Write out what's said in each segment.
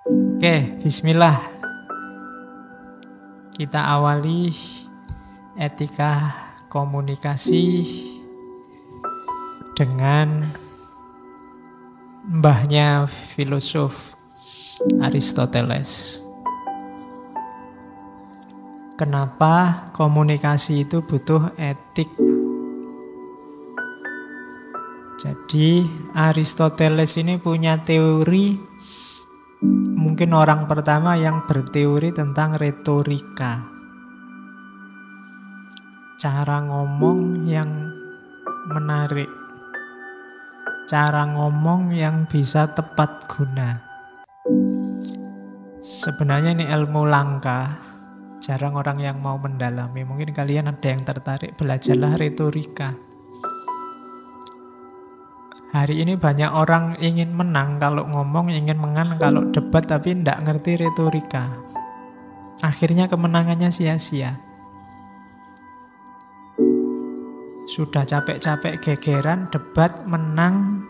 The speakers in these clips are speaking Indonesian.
Oke, bismillah. Kita awali etika komunikasi dengan mbahnya filosof Aristoteles. Kenapa komunikasi itu butuh etik? Jadi Aristoteles ini punya teori, mungkin orang pertama yang berteori tentang retorika. Cara ngomong yang menarik, cara ngomong yang bisa tepat guna. Sebenarnya ini ilmu langka, jarang orang yang mau mendalami. Mungkin kalian ada yang tertarik, belajarlah retorika. Hari ini banyak orang ingin menang kalau ngomong, ingin menang kalau debat, tapi tidak ngerti retorika. Akhirnya kemenangannya sia-sia. Sudah capek-capek gegeran, debat, menang,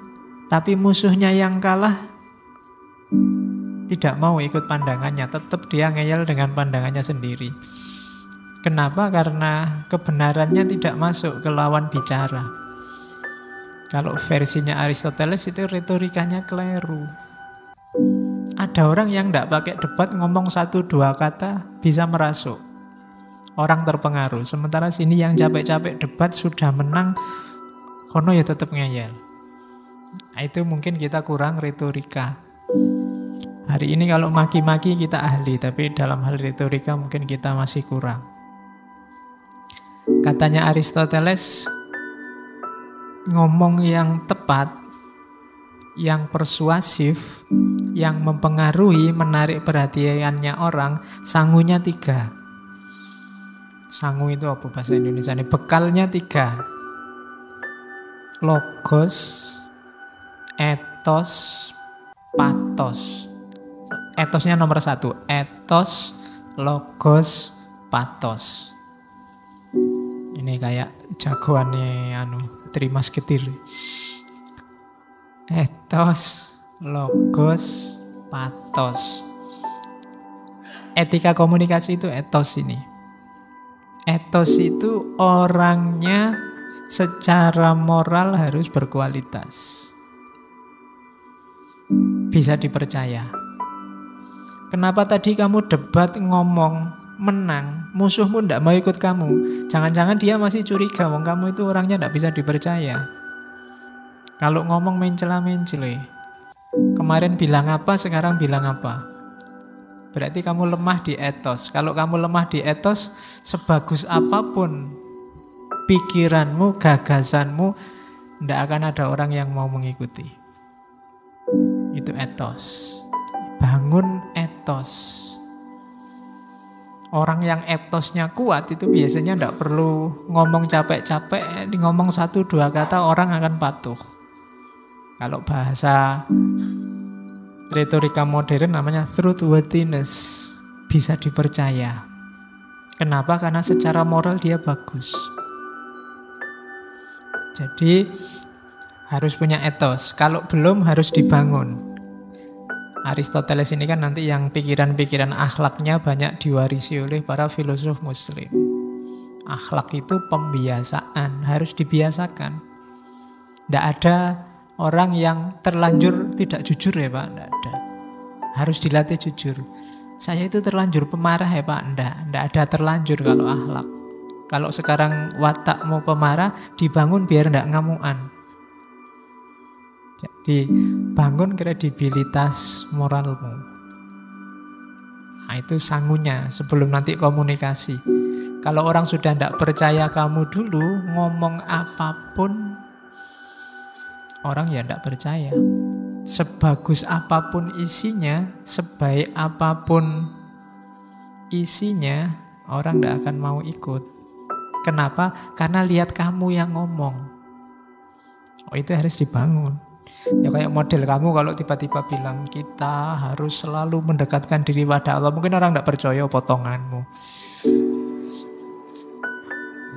tapi musuhnya yang kalah tidak mau ikut pandangannya, tetap dia ngeyel dengan pandangannya sendiri. Kenapa? Karena kebenarannya tidak masuk ke lawan bicara. Kalau versinya Aristoteles itu retorikanya keliru. Ada orang yang tidak pakai debat, ngomong 1-2 kata bisa merasuk. Orang terpengaruh. Sementara sini yang capek-capek debat sudah menang, kono ya tetap ngeyel. Nah, itu mungkin kita kurang retorika. Hari ini kalau maki-maki kita ahli, tapi dalam hal retorika mungkin kita masih kurang. Katanya Aristoteles, ngomong yang tepat, yang persuasif, yang mempengaruhi, menarik perhatiannya orang, sangunya 3. Sangu itu apa bahasa Indonesia ini? Bekalnya 3. Logos, etos, patos. Etosnya nomor 1. Etos, logos, patos. Ini kayak jagoannya Tri Musketeer. Etos, logos, patos. Etika komunikasi itu etos ini. Etos itu orangnya secara moral harus berkualitas. Bisa dipercaya. Kenapa tadi kamu debat ngomong menang, musuhmu tidak mau ikut kamu? Jangan-jangan dia masih curiga, wong kamu itu orangnya tidak bisa dipercaya. Kalau ngomong mencela-mencele, kemarin bilang apa, sekarang bilang apa, berarti kamu lemah di etos. Kalau kamu lemah di etos, sebagus apapun pikiranmu, gagasanmu, tidak akan ada orang yang mau mengikuti. Itu etos. Bangun etos. Orang yang etosnya kuat itu biasanya tidak perlu ngomong capek-capek, ngomong 1-2 kata orang akan patuh. Kalau bahasa retorika modern namanya truthworthiness, bisa dipercaya. Kenapa? Karena secara moral dia bagus. Jadi harus punya etos. Kalau belum harus dibangun. Aristoteles ini kan nanti yang pikiran-pikiran akhlaknya banyak diwarisi oleh para filosof muslim. Akhlak itu pembiasaan, harus dibiasakan. Tidak ada orang yang terlanjur tidak jujur ya Pak, tidak ada. Harus dilatih jujur. Saya itu terlanjur pemarah ya Pak, tidak ada terlanjur kalau akhlak. Kalau sekarang watakmu pemarah, dibangun biar tidak ngamuan. Jadi bangun kredibilitas moralmu. Nah, itu sangunya sebelum nanti komunikasi. Kalau orang sudah tidak percaya kamu dulu, ngomong apapun orang ya tidak percaya. Sebagus apapun isinya, sebaik apapun isinya, orang tidak akan mau ikut. Kenapa? Karena lihat kamu yang ngomong. Oh, itu harus dibangun. Ya kayak model kamu kalau tiba-tiba bilang kita harus selalu mendekatkan diri pada Allah, mungkin orang tidak percaya potonganmu.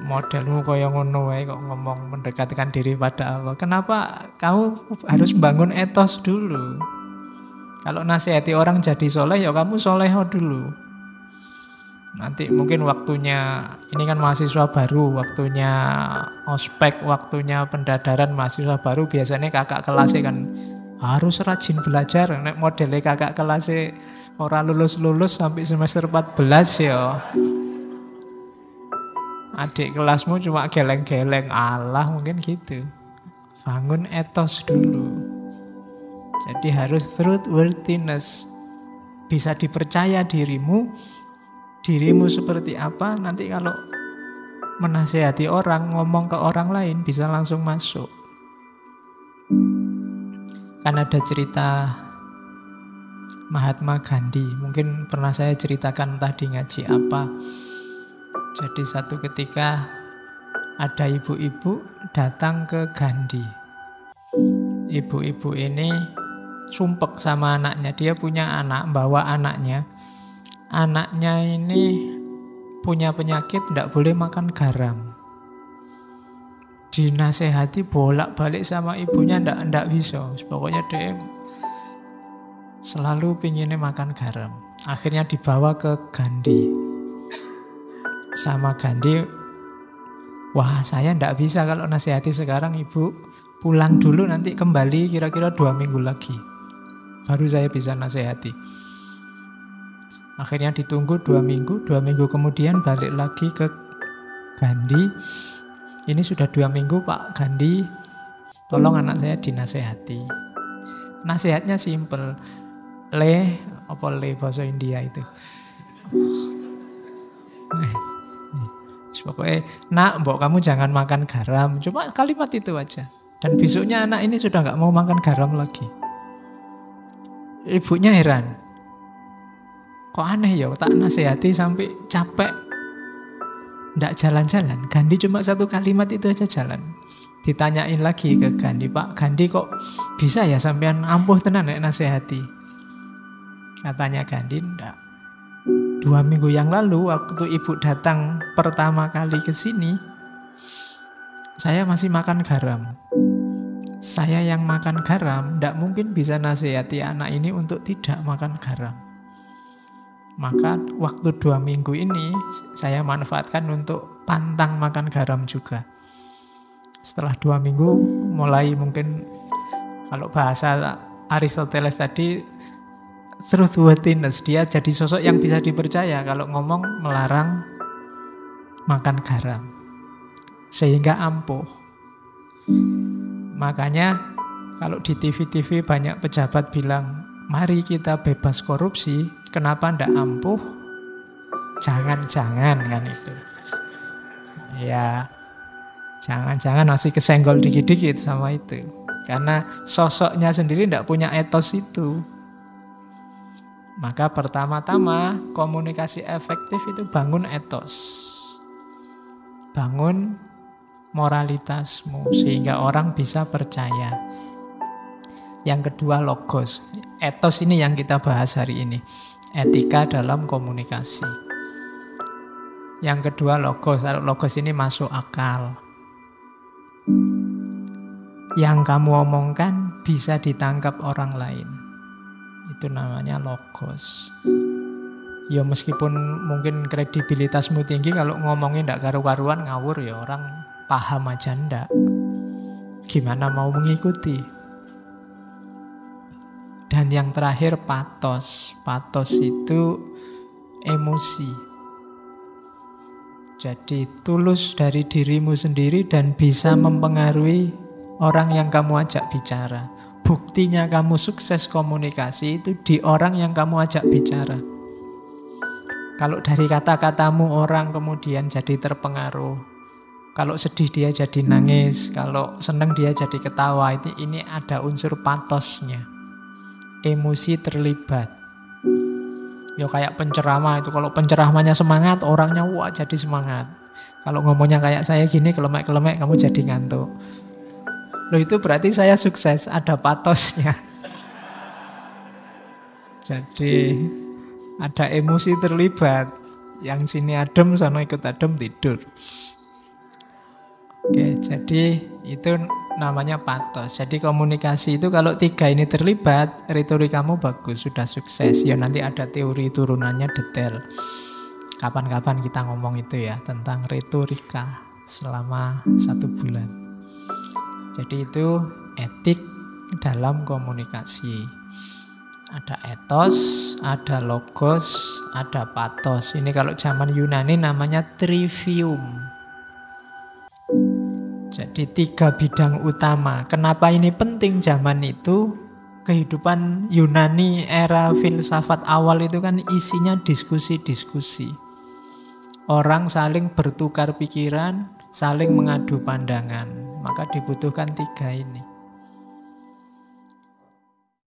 Modelmu kayak ngono wae kok ngomong mendekatkan diri pada Allah. Kenapa? Kamu harus bangun etos dulu. Kalau nasihati orang jadi soleh, ya kamu soleho dulu. Nanti mungkin waktunya, ini kan mahasiswa baru, waktunya ospek, waktunya pendadaran mahasiswa baru, biasanya kakak kelasnya kan harus rajin belajar. Nek modelnya kakak kelasnya orang lulus-lulus sampai semester 14 ya. Adik kelasmu cuma geleng-geleng, Allah mungkin gitu. Bangun etos dulu. Jadi harus truthworthiness. Bisa dipercaya dirimu seperti apa, nanti kalau menasihati orang, ngomong ke orang lain bisa langsung masuk. Kan ada cerita Mahatma Gandhi, mungkin pernah saya ceritakan entah di ngaji apa. Jadi satu ketika ada ibu-ibu datang ke Gandhi. Ibu-ibu ini sumpek sama anaknya. Dia punya anak, bawa anaknya. Anaknya ini punya penyakit, tidak boleh makan garam. Dinasehati bolak-balik sama ibunya, tidak bisa. Pokoknya dia selalu pinginnya makan garam. Akhirnya dibawa ke Gandhi. Sama Gandhi, wah saya tidak bisa kalau nasihati sekarang, ibu pulang dulu, nanti kembali kira-kira 2 minggu lagi. Baru saya bisa nasihati. Akhirnya ditunggu 2 minggu. 2 minggu kemudian balik lagi ke Gandhi. Ini sudah 2 minggu Pak Gandhi, tolong anak saya dinasehati. Nasihatnya simple. Apa bahasa India itu. Pokoknya, nak, mbok kamu jangan makan garam. Cuma kalimat itu aja. Dan besoknya anak ini sudah gak mau makan garam lagi. Ibunya heran. Kok aneh ya, tak nasihati sampai capek. Nggak jalan-jalan. Gandhi cuma 1 kalimat itu aja jalan. Ditanyain lagi ke Gandhi, Pak Gandhi kok bisa ya sampean ampuh tenan nek nasihati? Katanya Gandhi, enggak. 2 minggu yang lalu waktu ibu datang pertama kali ke sini, saya masih makan garam. Saya yang makan garam, tidak mungkin bisa nasihati anak ini untuk tidak makan garam. Maka waktu 2 minggu ini saya manfaatkan untuk pantang makan garam juga. Setelah 2 minggu mulai mungkin kalau bahasa Aristoteles tadi truthworthiness, dia jadi sosok yang bisa dipercaya kalau ngomong melarang makan garam. Sehingga ampuh. Makanya kalau di TV-TV banyak pejabat bilang, mari kita bebas korupsi, kenapa ndak ampuh? Jangan-jangan kan itu. Ya, jangan-jangan masih kesenggol dikit-dikit sama itu. Karena sosoknya sendiri ndak punya etos itu. Maka pertama-tama komunikasi efektif itu bangun etos. Bangun moralitasmu sehingga orang bisa percaya. Yang kedua logos. Etos ini yang kita bahas hari ini. Etika dalam komunikasi. Yang kedua logos. Logos ini masuk akal. Yang kamu omongkan bisa ditangkap orang lain. Itu namanya logos. Ya meskipun mungkin kredibilitasmu tinggi, kalau ngomongnya ndak karu-karuan ngawur ya orang paham aja ndak. Gimana mau mengikuti? Dan yang terakhir patos. Patos itu emosi. Jadi tulus dari dirimu sendiri dan bisa mempengaruhi orang yang kamu ajak bicara. Buktinya kamu sukses komunikasi itu di orang yang kamu ajak bicara. Kalau dari kata-katamu orang kemudian jadi terpengaruh. Kalau sedih dia jadi nangis, kalau senang dia jadi ketawa. Ini ada unsur patosnya. Emosi terlibat. Ya kayak penceramah itu, kalau penceramahnya semangat, orangnya wah jadi semangat. Kalau ngomongnya kayak saya gini, kelemek-kelemek, kamu jadi ngantuk. Loh itu berarti saya sukses, ada patosnya. Jadi ada emosi terlibat. Yang sini adem, sana ikut adem, tidur. Oke, jadi itu namanya patos. Jadi komunikasi itu kalau 3 ini terlibat, retorikamu bagus, sudah sukses. Ya nanti ada teori turunannya detail. Kapan-kapan kita ngomong itu ya, tentang retorika selama 1 bulan. Jadi itu etik dalam komunikasi. Ada etos, ada logos, ada patos. Ini kalau zaman Yunani namanya trivium. Jadi 3 bidang utama. Kenapa ini penting zaman itu? Kehidupan Yunani era filsafat awal itu kan isinya diskusi-diskusi. Orang saling bertukar pikiran, saling mengadu pandangan. Maka dibutuhkan 3 ini.